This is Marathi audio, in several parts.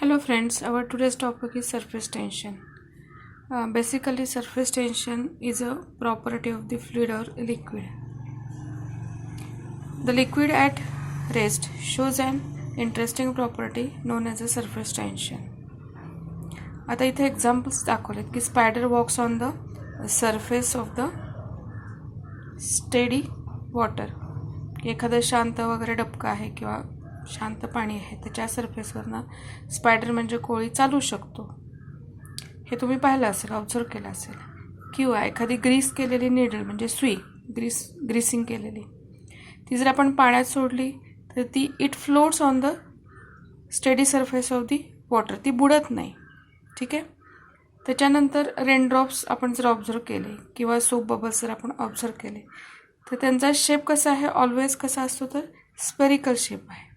Hello friends, our today's topic is surface tension. Basically, surface tension is a property of the fluid or liquid. The liquid at rest shows an interesting property known as a surface tension. आता इथे एक्झाम्पल्स दाखवलेत की spider walks on the surface of the steady water. एखादं शांत वगैरे डबका आहे किंवा शांत पाणी आहे त्याच्या सरफेसवरनं स्पायडर म्हणजे कोळी चालू शकतो. हे तुम्ही पाहिलं असेल, ऑब्झर्व केलं असेल. किंवा एखादी ग्रीस केलेली निडल म्हणजे सुई ग्रीसिंग केलेली ती जर आपण पाण्यात सोडली तर ती it floats on the steady surface of the water, ती बुडत नाही. ठीक आहे. त्याच्यानंतर रेनड्रॉप्स आपण जर ऑब्झर्व केले किंवा सोप बबल्स जर आपण ऑब्झर्व केले तर त्यांचा शेप कसा आहे, ऑलवेज कसा असतो तर स्पेरिकल शेप आहे.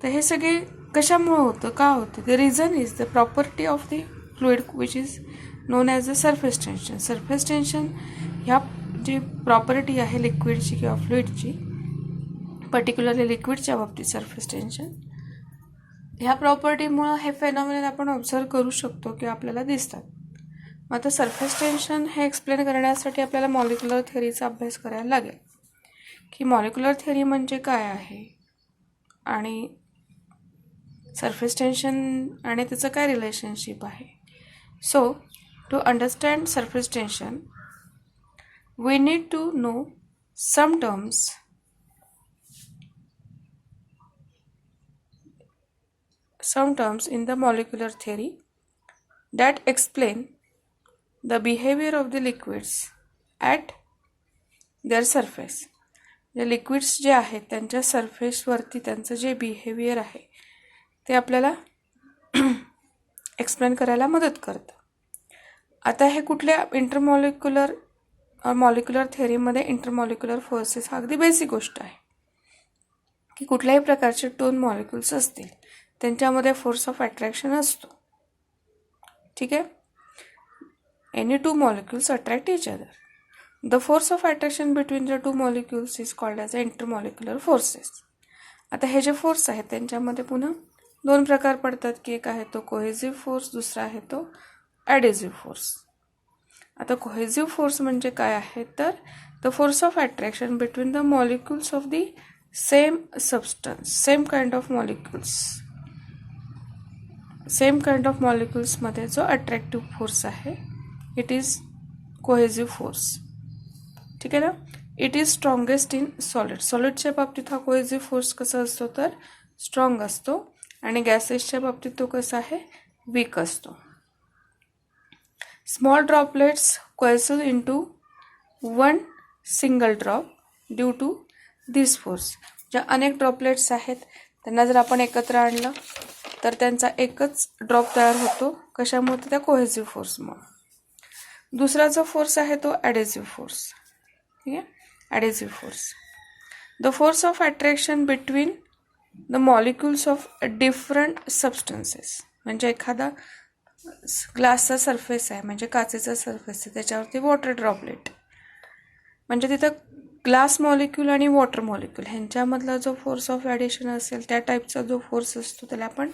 तर हे सगळे कशामुळे होतं, का होतं? The reason is the property of the fluid which is non as the surface tension. Surface tension ह्या जी प्रॉपर्टी आहे लिक्विडची किंवा फ्लुइडची, पर्टिक्युलरली लिक्विडच्या बाबतीत सरफेस टेन्शन, ह्या प्रॉपर्टीमुळं हे फेनॉमिनल आपण ऑब्झर्व करू शकतो किंवा आपल्याला दिसतात. मग आता सरफेस टेन्शन हे एक्सप्लेन करण्यासाठी आपल्याला मॉलिक्युलर थिअरीचा अभ्यास करायला लागेल की मॉलिक्युलर थिअरी म्हणजे काय आहे आणि सरफेस टेन्शन आणि त्याचं काय रिलेशनशिप आहे. So to understand surface tension we need to know some terms in the molecular theory that explain the behavior of the liquids at their surface. जे लिक्विड्स जे आहेत त्यांच्या सरफेसवरती त्यांचं जे बिहेवियर आहे ते आपल्याला एक्सप्लेन करायला मदत करतं. आता हे कुठल्या इंटरमॉलिक्युलर मॉलिक्युलर थिअरीमध्ये इंटरमॉलिक्युलर फोर्सेस हा अगदी बेसिक गोष्ट आहे की कुठल्याही प्रकारचे दोन मॉलिक्युल्स असतील त्यांच्यामध्ये फोर्स ऑफ अट्रॅक्शन असतो. ठीक आहे. Any two molecules attract each other. The force of attraction between the two molecules is called as a intermolecular forces. आता हे जे फोर्स आहेत त्यांच्यामध्ये पुन्हा दोन प्रकार पडतात की एक आहे तो कोहेसिव्ह फोर्स, दुसरा आहे तो ॲडेसिव्ह फोर्स. आता कोहेसिव्ह फोर्स म्हणजे काय आहे तर the force of attraction between the molecules of the same substance, same kind of मॉलिक्युल्समध्ये जो अट्रॅक्टिव्ह फोर्स आहे इट इज कोहेसिव्ह फोर्स. ठीक आहे ना. इट इज स्ट्रॉंगेस्ट इन सॉलिडच्या बाबतीत हा कोहेसिव्ह फोर्स कसा असतो तर स्ट्रॉंग असतो आणि गॅसेसच्या बाबतीत तो कसा आहे, वीक असतो. Small droplets cohesive into one single drop due to this force. ज्या अनेक ड्रॉपलेट्स आहेत त्यांना जर आपण एकत्र आणलं तर त्यांचा एकच ड्रॉप तयार होतो. कशामुळे? त्या कोहेसिव्ह फोर्समुळे. दुसरा जो फोर्स आहे तो ॲडेसिव्ह फोर्स. ठीक आहे. Adhesive force, the force of attraction between the molecules of different substances. म्हणजे एखादा ग्लासचा सरफेस आहे म्हणजे काचेचा सरफेस आहे त्याच्यावरती वॉटर ड्रॉपलेट म्हणजे तिथं ग्लास मॉलिक्यूल आणि वॉटर मॉलिक्यूल ह्यांच्यामधला जो फोर्स ऑफ ॲडिशन असेल त्या टाईपचा जो फोर्स असतो त्याला आपण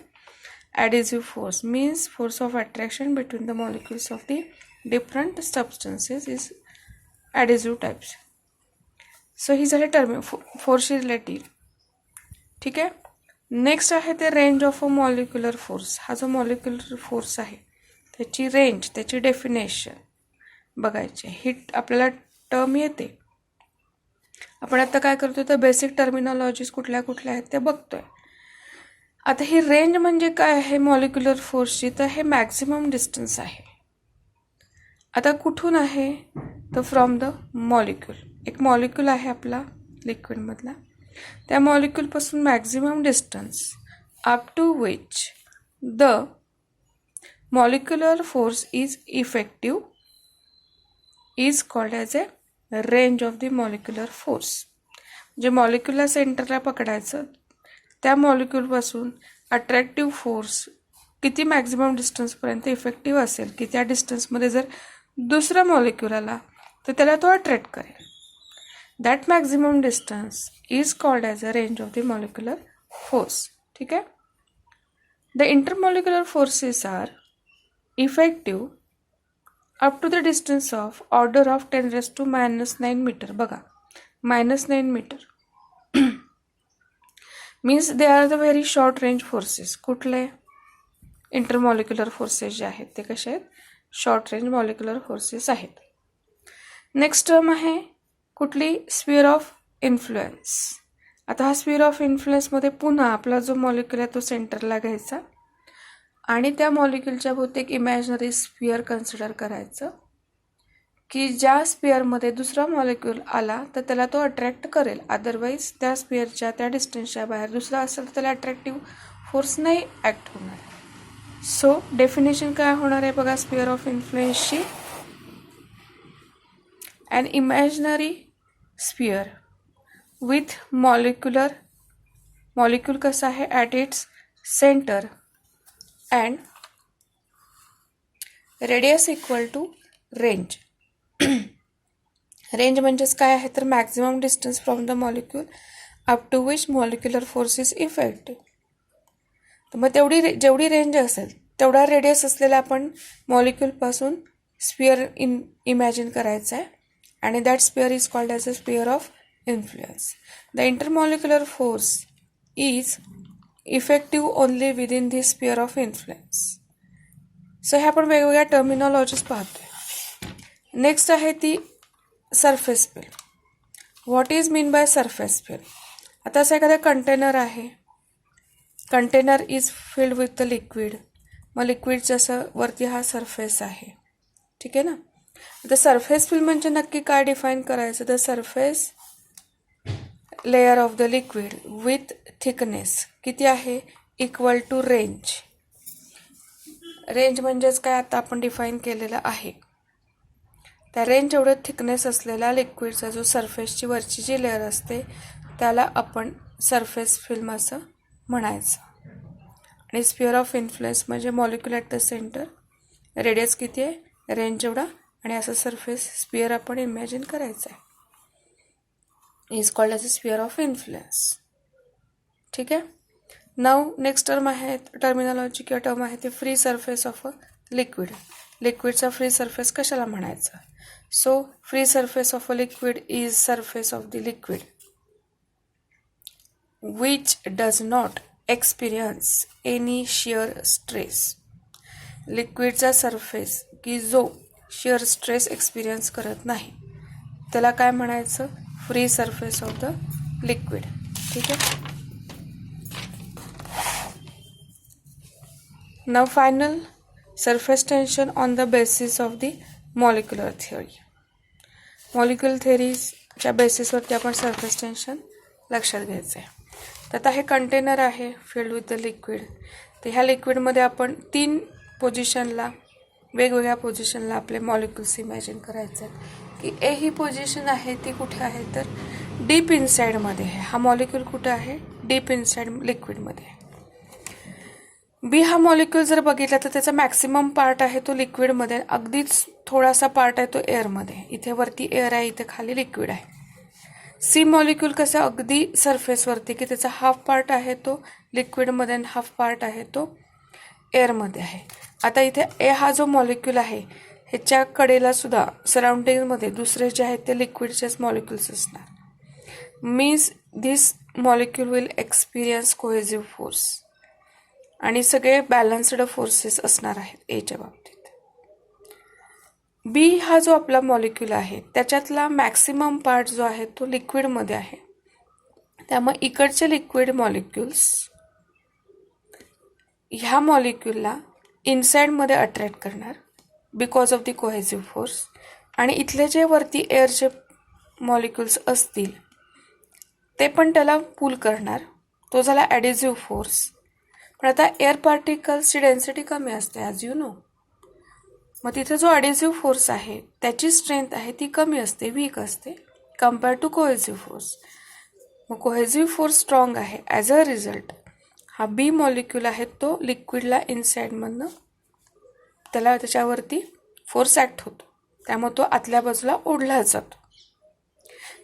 adhesive force means force of attraction between the molecules of the different substances is adhesive types. So ही झाली टर्म फोर्सशी रिलेटेड. ठीक आहे. नेक्स्ट आहे ते range of a molecular force. हा जो मॉलिक्युलर फोर्स आहे त्याची रेंज, त्याची डेफिनेशन बघायची. ही आपल्याला टर्म येते. आपण आता काय करतोय तर बेसिक टर्मिनॉलॉजीज कुठल्या कुठल्या आहेत ते बघतोय. आता ही रेंज म्हणजे काय आहे मॉलिक्युलर फोर्सची तर हे मॅक्झिमम डिस्टन्स आहे. आता कुठून आहे तर फ्रॉम द मॉलिक्यूल. एक मॉलिक्यूल आहे आपला लिक्विडमधला, त्या मॉलिक्यूलपासून maximum distance up to which the molecular force is effective is called as a range of the molecular force. म्हणजे मॉलिक्युलर सेंटरला पकडायचं, त्या मॉलिक्यूलपासून अट्रॅक्टिव्ह फोर्स किती मॅक्झिमम डिस्टन्सपर्यंत इफेक्टिव्ह असेल की त्या डिस्टन्समध्ये जर दुसरा मॉलिक्यूल आला तर त्याला तो अट्रॅक्ट करेल. That maximum distance is called as a range of the molecular force. ठीक आहे. The intermolecular forces are effective up to the distance of order of 10 raised to -9 meter. बघा, -9 meter means they are the very short range forces. कुठले इंटरमॉलिक्युलर फोर्सेस जे आहेत ते कसे आहेत, शॉर्ट रेंज मॉलिक्युलर फोर्सेस आहेत. नेक्स्ट टर्म आहे कुठली, स्फिअर ऑफ इन्फ्लुएन्स. आता हा स्फिअर ऑफ इन्फ्लुएन्समध्ये पुन्हा आपला जो मॉलिक्युल आहे तो सेंटरला घ्यायचा आणि त्या मॉलिक्युलच्या भोवती एक इमॅजिनरी स्फिअर कन्सिडर करायचं की ज्या स्फिअरमध्ये दुसरा मॉलिक्युल आला तर त्याला तो अट्रॅक्ट करेल, अदरवाईज त्या स्फिअरच्या त्या डिस्टन्सच्या बाहेर दुसरा असेल तर त्याला अट्रॅक्टिव्ह फोर्स नाही ॲक्ट होणार. सो डेफिनेशन काय होणार आहे बघा स्फिअर ऑफ इन्फ्लुएन्सची, an imaginary sphere with molecule कसा आहे at its center and radius equal to range. Range म्हणजेच काय आहे तर maximum distance from the molecule up to which molecular force is effective. तर मग जेवढी रेंज असेल तेवढा रेडियस असलेला आपण मॉलिक्यूलपासून स्फिअर इमॅजिन करायचा आहे आणि that sphere is called as a sphere of influence. The intermolecular force is effective only within धी स्फिअर ऑफ इन्फ्लुएन्स. सो हे आपण वेगवेगळ्या टर्मिनॉलॉजीज पाहतोय. नेक्स्ट आहे ती surface field. What is mean by surface field. आता असं एखादं कंटेनर आहे, container is filled with the liquid, मग लिक्विडचं असं वरती हा सरफेस आहे, ठीक आहे ना. आता सरफेस फील्ड म्हणजे नक्की काय डिफाईन करायचं, the surface layer of the liquid with thickness किती आहे, इक्वल टू रेंज. रेंज म्हणजेच काय आता आपण डिफाईन केलेलं आहे, त्या रेंज एवढं थिकनेस असलेला लिक्विडचा जो सरफेसची वरची जी लेअर असते त्याला आपण सरफेस फिल्म असं म्हणायचं. आणि स्फिअर ऑफ इन्फ्लुएन्स म्हणजे molecule at the centre, radius किती आहे, रेंज एवढा, आणि असं सरफेस स्फिअर आपण इमॅजिन करायचं आहे, is called as a sphere of influence. ठीक आहे. नाव नेक्स्ट टर्म आहे, टर्मिनॉलॉजी किंवा टर्म आहे ते free surface of a liquid. लिक्विडचा फ्री सरफेस कशाला म्हणायचं. So free surface of a liquid is surface of the liquid which does not experience any shear stress. लिक्विडचा सरफेस की जो शिअर स्ट्रेस एक्सपिरियन्स करत नाही त्याला काय म्हणायचं, free surface of the liquid. ठीक आहे. Now final surface tension on the basis of the molecular theory. Molecular थिअरीच्या बेसिसवरती आपण सरफेस टेन्शन लक्षात घ्यायचं आहे. तर आता हे कंटेनर आहे फिल्ड विथ द लिक्विड. तर ह्या लिक्विडमध्ये आपण 3 पोझिशनला वेगवेगळ्या पोझिशनला आपले मॉलिक्युल्स इमॅजिन करायचे आहेत की ए ही पोझिशन आहे ती कुठे आहे तर डीप इनसाईडमध्ये आहे. हा मॉलिक्यूल कुठे आहे, डीप इनसाईड लिक्विडमध्ये आहे. बी हा मॉलिक्यूल जर बघितला तर त्याचा मॅक्सिमम पार्ट आहे तो लिक्विडमध्ये, अगदीच थोडासा पार्ट आहे तो एअरमध्ये. इथे वरती एअर आहे, इथे खाली लिक्विड आहे. सी मॉलिक्यूल कसं अगदी सरफेसवरती की त्याचा हाफ पार्ट आहे तो लिक्विडमध्ये आणि हाफ पार्ट आहे तो एअरमध्ये आहे. आता इथे ए हा जो मॉलिक्यूल आहे ह्याच्या कडेला सुद्धा सराउंडिंगमध्ये दुसरे जे आहेत ते लिक्विडचेच मॉलिक्युल्स असणार. Means this molecule will experience cohesive force आणि सगळे बॅलन्स्ड फोर्सेस असणार आहेत एच्या बाबतीत. बी हा जो आपला मॉलिक्यूल आहे त्याच्यातला मॅक्सिमम पार्ट जो आहे तो लिक्विडमध्ये आहे. त्यामुळे इकडचे लिक्विड मॉलिक्युल्स ह्या मॉलिक्यूलला इनसाईडमध्ये अट्रॅक्ट करणार because of the cohesive force, आणि इथले जे वरती एअरचे मॉलिक्युल्स असतील ते पण त्याला पुल करणार. तो झाला ॲडिझिव्ह फोर्स. पण आता एअर पार्टिकल्सची डेन्सिटी कमी असते ॲज यू नो, मग तिथे जो ॲडिझिव्ह फोर्स आहे त्याची स्ट्रेंथ आहे ती कमी असते, वीक असते कम्पेअर टू कोहेसिव्ह फोर्स. मग कोहेसिव्ह फोर्स स्ट्रॉंग आहे. ॲज अ रिझल्ट हा बी मॉलिक्यूल आहे तो लिक्विडला इनसाईडमधनं त्याला त्याच्यावरती फोर्स ॲक्ट होतो, त्यामुळे तो आतल्या बाजूला ओढला जातो.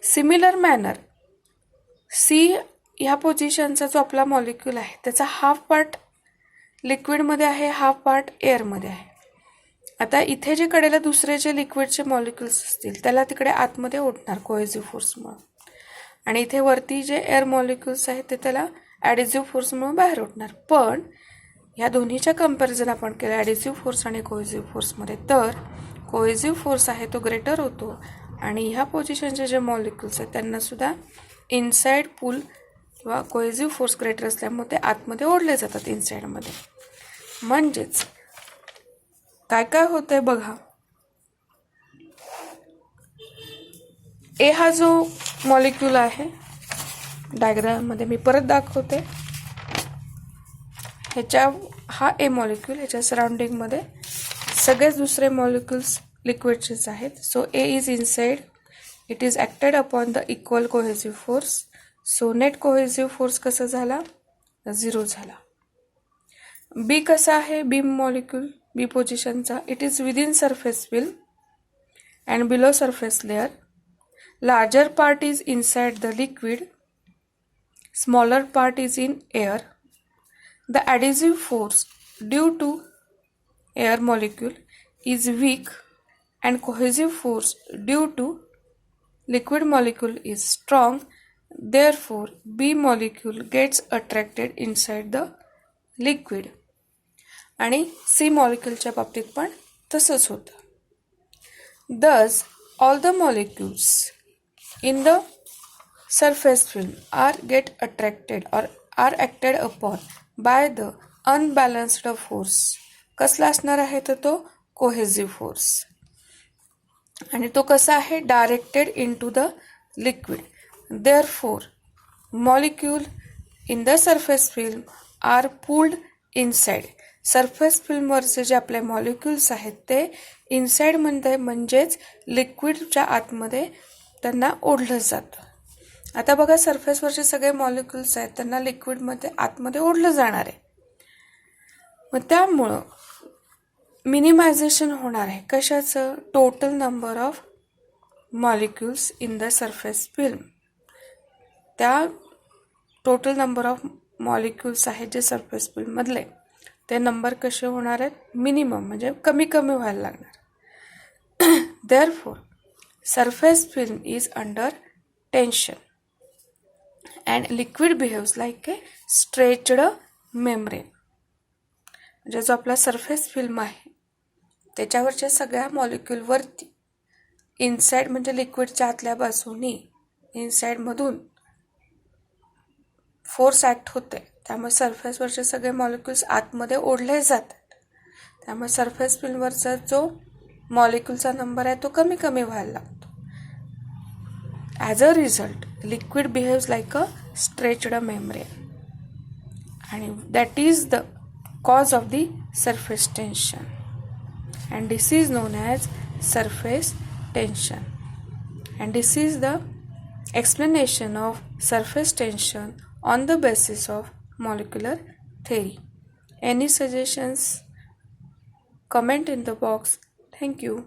सिमिलर मॅनर सी ह्या पोझिशनचा जो आपला मॉलिक्यूल आहे त्याचा हाफ पार्ट लिक्विडमध्ये आहे, हाफ पार्ट एअरमध्ये आहे. आता इथे जे कडेला दुसरे जे लिक्विडचे मॉलिक्युल्स असतील त्याला तिकडे आतमध्ये ओढणार कोहेसिव्ह फोर्समुळे, आणि इथे वरती जे एअर मॉलिक्युल्स आहेत ते त्याला ॲडिसिव्ह फोर्समुळे बाहेर ओढणार. पण ह्या दोन्हीच्या कम्पॅरिझन आपण केलं ॲडिसिव्ह फोर्स आणि कोहेसिव्ह फोर्समध्ये, तर कोहेसिव्ह फोर्स आहे तो ग्रेटर होतो आणि ह्या पोझिशनचे जे मॉलिक्युल्स आहेत त्यांनासुद्धा इनसाईड पुल किंवा कोहेसिव्ह फोर्स ग्रेटर असल्यामुळे ते आतमध्ये ओढले जातात इनसाईडमध्ये. म्हणजेच काय काय होतंय बघा, ए हा जो मॉलिक्यूल आहे डायग्राममध्ये मी परत दाखवते, हा ए मॉलिक्यूल, ह्याच्या सराउंडिंगमध्ये सगळेच दुसरे मॉलिक्युल्स लिक्विडचेच आहेत. So A is inside, it is acted upon the equal cohesive force. So net cohesive force कसा झाला, 0 झाला. बी कसा आहे, बी मॉलिक्यूल बी पोझिशनचा, it is within surface film and below surface layer. Larger part is inside the liquid, smaller part is in air. The adhesive force due to air molecule is weak and cohesive force due to liquid molecule is strong. Therefore, B molecule gets attracted inside the liquid. आणि C moleculeच्या बाबतीत पण तसंच होतं. Thus, all the molecules in the surface film get attracted or are acted upon by the unbalanced force. कसला असणार आहे तर तो कोहेसिव्ह फोर्स, आणि तो कसा आहे, directed into the liquid. Therefore molecule in the surface film are pulled inside. Surface फिल्मवरचे जे आपले मॉलिक्युल्स आहेत ते इनसाइडमध्ये म्हणजेच लिक्विडच्या आतमध्ये त्यांना ओढलं जातं. आता बघा, सरफेसवरचे सगळे मॉलिक्युल्स आहेत त्यांना लिक्विडमध्ये आतमध्ये ओढलं जाणार आहे. मग त्यामुळं मिनिमायझेशन होणार आहे कशाचं, total number of molecules in the surface film. त्या टोटल नंबर ऑफ मॉलिक्युल्स आहेत जे सरफेस फिल्ममधले ते नंबर कसे होणार आहेत, मिनिमम म्हणजे कमी कमी व्हायला लागणार. Therefore surface film is under tension and liquid behaves like a stretched membrane. म्हणजे जो आपला सरफेस फिल्म आहे त्याच्यावरच्या सगळ्या मॉलिक्यूलवरती इनसाइड म्हणजे लिक्विडच्या आतल्या बाजूनी इनसाइडमधून फोर्स ॲक्ट होते, त्यामुळे सरफेसवरचे सगळे मॉलिक्युल्स आतमध्ये ओढले जातात. त्यामुळे सरफेस फिल्मवरचा जो मॉलिक्यूलचा नंबर आहे तो कमी कमी व्हायला लागतो. As a result, liquid behaves like a stretched membrane, and that is the cause of the surface tension, and this is known as surface tension, and this is the explanation of surface tension on the basis of molecular theory. Any suggestions? Comment in the box. Thank you.